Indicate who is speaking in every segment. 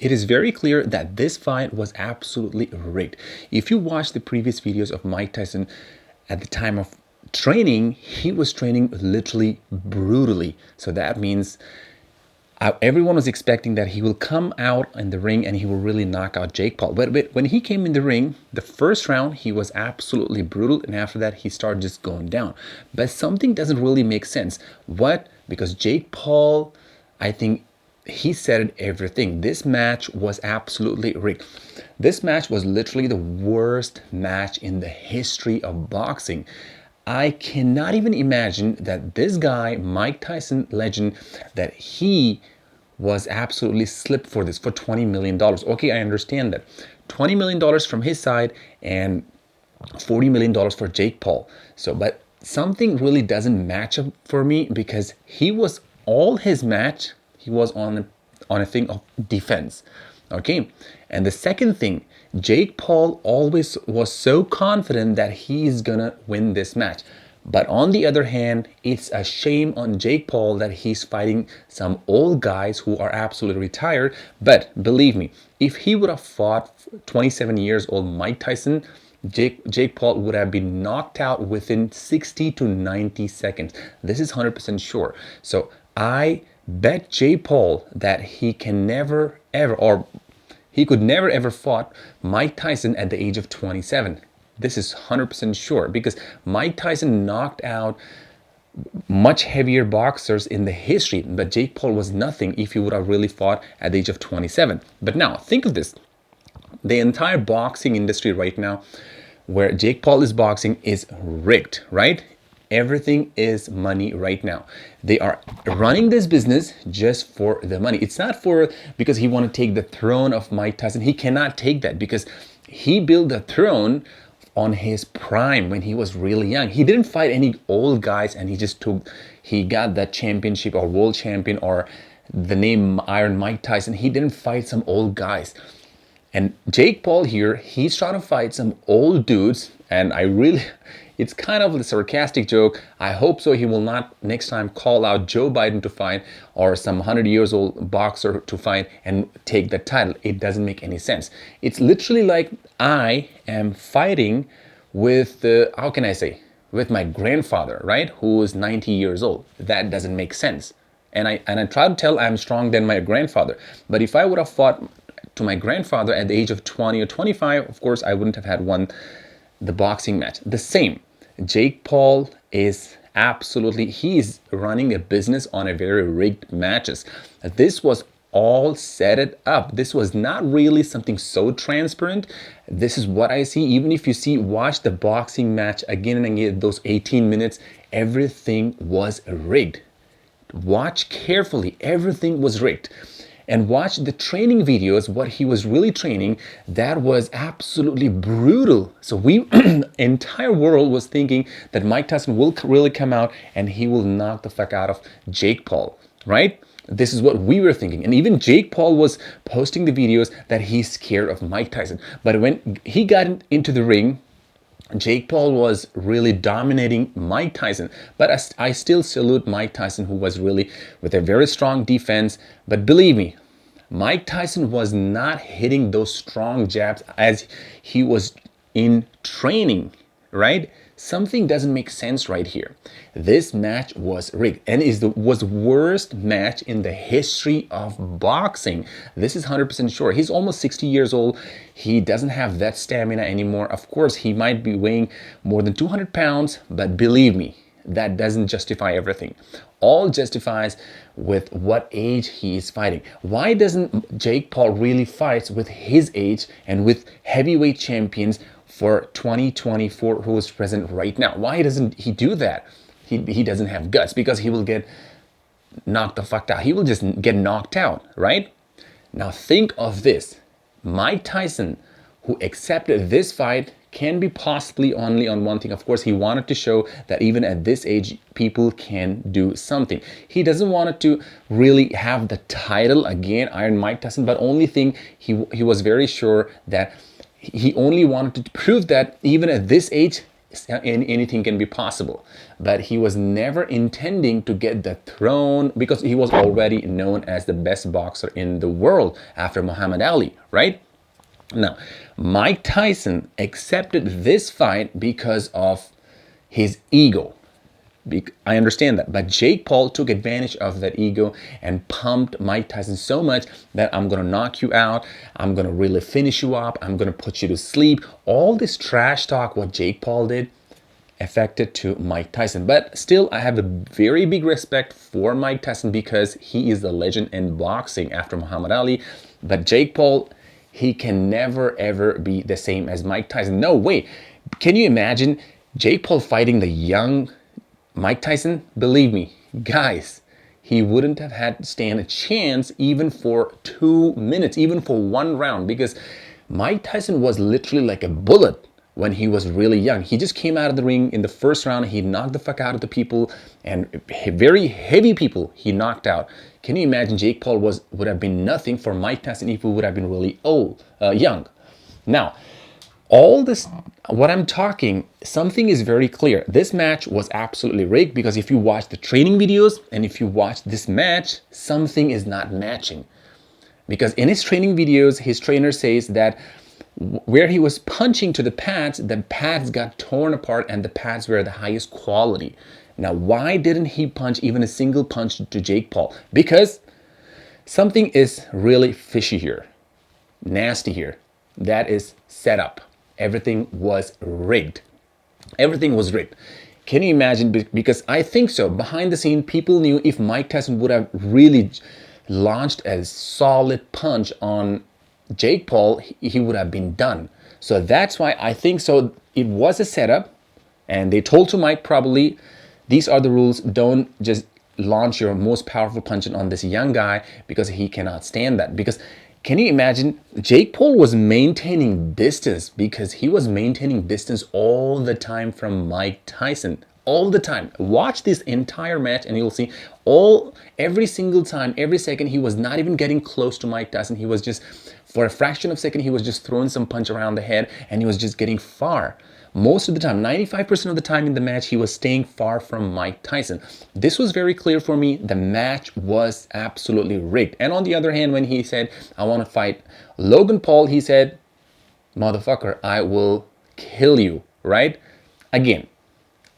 Speaker 1: It is very clear that this fight was absolutely rigged. If you watch the previous videos of Mike Tyson at the time of training, he was training literally brutally. So that means everyone was expecting that he will come out in the ring and he will really knock out Jake Paul. But when he came in the ring, the first round, he was absolutely brutal. And after that, he started just going down. But something doesn't really make sense. What? Because Jake Paul, I think he said everything. This match was absolutely rigged. This match was literally the worst match in the history of boxing. I cannot even imagine that this guy, Mike Tyson legend, that he was absolutely slipped for this for $20 million. Okay, I understand that. $20 million from his side and $40 million for Jake Paul. So, but something really doesn't match up for me because he was all his match, he was on a thing of defense. Okay. And the second thing, Jake Paul always was so confident that he's gonna win this match. But on the other hand, it's a shame on Jake Paul that he's fighting some old guys who are absolutely retired. But believe me, if he would have fought 27 years old Mike Tyson, Jake Paul would have been knocked out within 60 to 90 seconds. This is 100% sure. So I bet Jake Paul that he can never ever, or he could never ever fought Mike Tyson at the age of 27. This is 100% sure because Mike Tyson knocked out much heavier boxers in the history, but Jake Paul was nothing if he would have really fought at the age of 27. But now think of this. The entire boxing industry right now, where Jake Paul is boxing, is rigged, right? Everything is money right now. They are running this business just for the money. It's not for because he want to take the throne of Mike Tyson. He cannot take that because he built the throne on his prime when he was really young. He didn't fight any old guys and he got that championship or world champion or the name Iron Mike Tyson. He didn't fight some old guys. And Jake Paul here, he's trying to fight some old dudes, and it's kind of a sarcastic joke. I hope so he will not next time call out Joe Biden to fight or some 100 years old boxer to fight and take the title. It doesn't make any sense. It's literally like I am fighting with how can I say, with my grandfather, right? Who is 90 years old. That doesn't make sense. And I try to tell I'm stronger than my grandfather. But if I would have fought to my grandfather at the age of 20 or 25, of course, I wouldn't have had won the boxing match. The same. Jake Paul is he's running a business on a very rigged matches. This was all set it up. This was not really something so transparent. This is what I see. Even if you watch the boxing match again and again, those 18 minutes, everything was rigged. Watch carefully. Everything was rigged. And watch the training videos, what he was really training, that was absolutely brutal. So entire world was thinking that Mike Tyson will really come out and he will knock the fuck out of Jake Paul, right? This is what we were thinking. And even Jake Paul was posting the videos that he's scared of Mike Tyson. But when he got into the ring, Jake Paul was really dominating Mike Tyson. But I still salute Mike Tyson, who was really with a very strong defense. But believe me, Mike Tyson was not hitting those strong jabs as he was in training, right? Something doesn't make sense right here. This match was rigged and was the worst match in the history of boxing. This is 100% sure. He's almost 60 years old. He doesn't have that stamina anymore. Of course, he might be weighing more than 200 pounds, but believe me, that doesn't justify everything. All justifies with what age he is fighting. Why doesn't Jake Paul really fight with his age and with heavyweight champions for 2024 who is present right now? Why doesn't he do that? He doesn't have guts because he will get knocked the fuck out. He will just get knocked out, right? Now think of this. Mike Tyson, who accepted this fight, can be possibly only on one thing. Of course, he wanted to show that even at this age, people can do something. He doesn't want to really have the title again, Iron Mike Tyson, but only thing he was very sure that he only wanted to prove that even at this age, anything can be possible. But he was never intending to get the throne because he was already known as the best boxer in the world after Muhammad Ali, right? Now, Mike Tyson accepted this fight because of his ego. I understand that. But Jake Paul took advantage of that ego and pumped Mike Tyson so much that I'm going to knock you out. I'm going to really finish you up. I'm going to put you to sleep. All this trash talk, what Jake Paul did, affected to Mike Tyson. But still, I have a very big respect for Mike Tyson because he is the legend in boxing after Muhammad Ali. But Jake Paul, he can never ever be the same as Mike Tyson. No way. Can you imagine Jake Paul fighting the young Mike Tyson? Believe me, guys, he wouldn't have had to stand a chance even for 2 minutes, even for one round, because Mike Tyson was literally like a bullet when he was really young. He just came out of the ring in the first round. He knocked the fuck out of the people, and very heavy people he knocked out. Can you imagine Jake Paul would have been nothing for Mike Tyson if he would have been really young. Now, all this, what I'm talking, something is very clear. This match was absolutely rigged because if you watch the training videos and if you watch this match, something is not matching. Because in his training videos, his trainer says that where he was punching to the pads got torn apart and the pads were the highest quality. Now, why didn't he punch even a single punch to Jake Paul? Because something is really fishy here, nasty here. That is set up. Everything was rigged. Everything was rigged. Can you imagine? Because I think so. Behind the scene, people knew if Mike Tyson would have really launched a solid punch on Jake Paul, he would have been done. So that's why I think so. It was a setup, and they told to Mike probably, these are the rules. Don't just launch your most powerful punch on this young guy because he cannot stand that. Because can you imagine? Jake Paul was maintaining distance because he was maintaining distance all the time from Mike Tyson. All the time. Watch this entire match and you'll see every single time, every second, he was not even getting close to Mike Tyson. He was just, for a fraction of a second, he was just throwing some punch around the head and he was just getting far. Most of the time, 95% of the time in the match, he was staying far from Mike Tyson. This was very clear for me. The match was absolutely rigged. And on the other hand, when he said, I want to fight Logan Paul, he said, motherfucker, I will kill you, right? Again,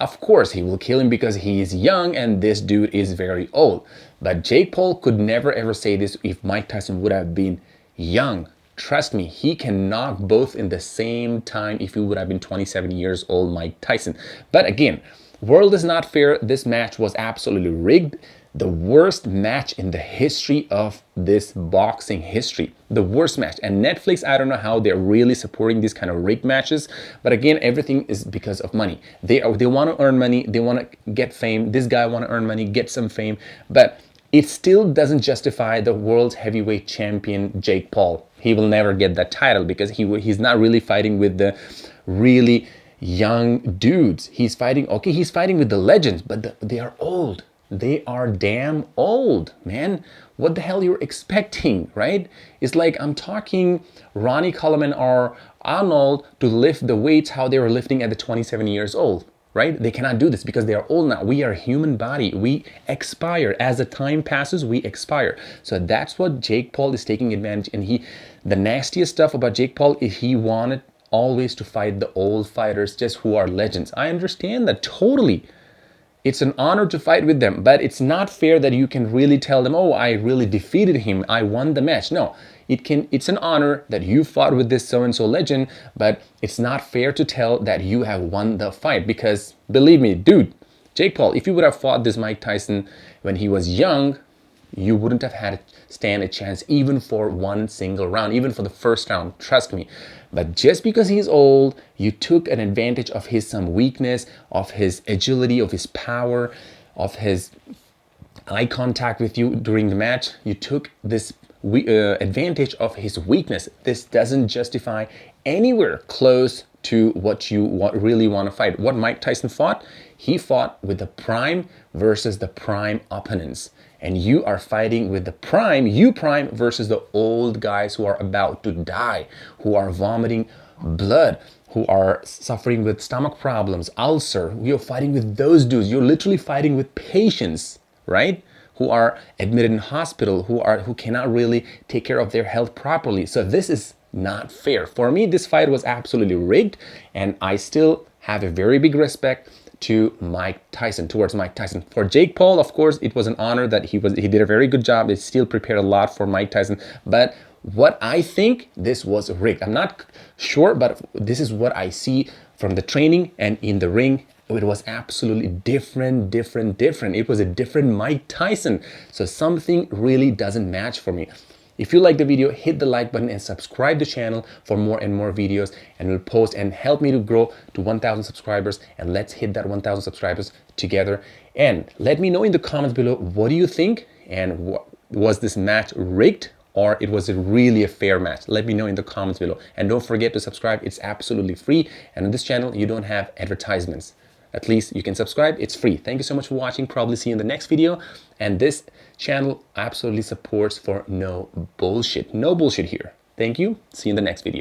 Speaker 1: of course, he will kill him because he is young and this dude is very old. But Jake Paul could never ever say this if Mike Tyson would have been young. Trust me, he can knock both in the same time if he would have been 27 years old, Mike Tyson. But again, world is not fair. This match was absolutely rigged. The worst match in the history of this boxing history. The worst match. And Netflix, I don't know how they're really supporting these kind of rigged matches. But again, everything is because of money. They want to earn money. They want to get fame. This guy want to earn money, get some fame. But it still doesn't justify the world heavyweight champion, Jake Paul. He will never get that title because he's not really fighting with the really young dudes. He's fighting with the legends, but they are old. They are damn old, man. What the hell you're expecting, right? It's like I'm talking Ronnie Coleman or Arnold to lift the weights how they were lifting at the 27 years old, right? They cannot do this because they are old now. We are a human body. We expire. As the time passes, we expire. So that's what Jake Paul is taking advantage. And the nastiest stuff about Jake Paul is he wanted always to fight the old fighters just who are legends. I understand that totally. It's an honor to fight with them, but it's not fair that you can really tell them, oh, I really defeated him. I won the match. No, it's an honor that you fought with this so-and-so legend, but it's not fair to tell that you have won the fight because believe me, dude, Jake Paul, if you would have fought this Mike Tyson when he was young, you wouldn't have had stand a chance even for one single round, even for the first round, trust me. But just because he's old, you took an advantage of his some weakness, of his agility, of his power, of his eye contact with you during the match. You took this advantage of his weakness. This doesn't justify anywhere close to what you really want to fight. What Mike Tyson fought, he fought with the prime versus the prime opponents. and you are fighting with the prime, you prime, versus the old guys who are about to die, who are vomiting blood, who are suffering with stomach problems, ulcer. You're fighting with those dudes. You're literally fighting with patients, right? Who are admitted in hospital, who cannot really take care of their health properly. So this is not fair. For me, this fight was absolutely rigged, and I still have a very big respect to Mike Tyson, towards Mike Tyson. For Jake Paul, of course, it was an honor that he did a very good job. He still prepared a lot for Mike Tyson, but what I think, this was rigged. I'm not sure, but this is what I see from the training and in the ring. It was absolutely different. It was a different Mike Tyson. So something really doesn't match for me. If you like the video, hit the like button and subscribe to the channel for more and more videos, and we'll post and help me to grow to 1,000 subscribers, and let's hit that 1,000 subscribers together. And let me know in the comments below, what do you think, and was this match rigged, or it was really a fair match? Let me know in the comments below. And don't forget to subscribe. It's absolutely free, and on this channel you don't have advertisements. At least you can subscribe. It's free. Thank you so much for watching. Probably see you in the next video. And this channel absolutely supports for no bullshit. No bullshit here. Thank you. See you in the next video.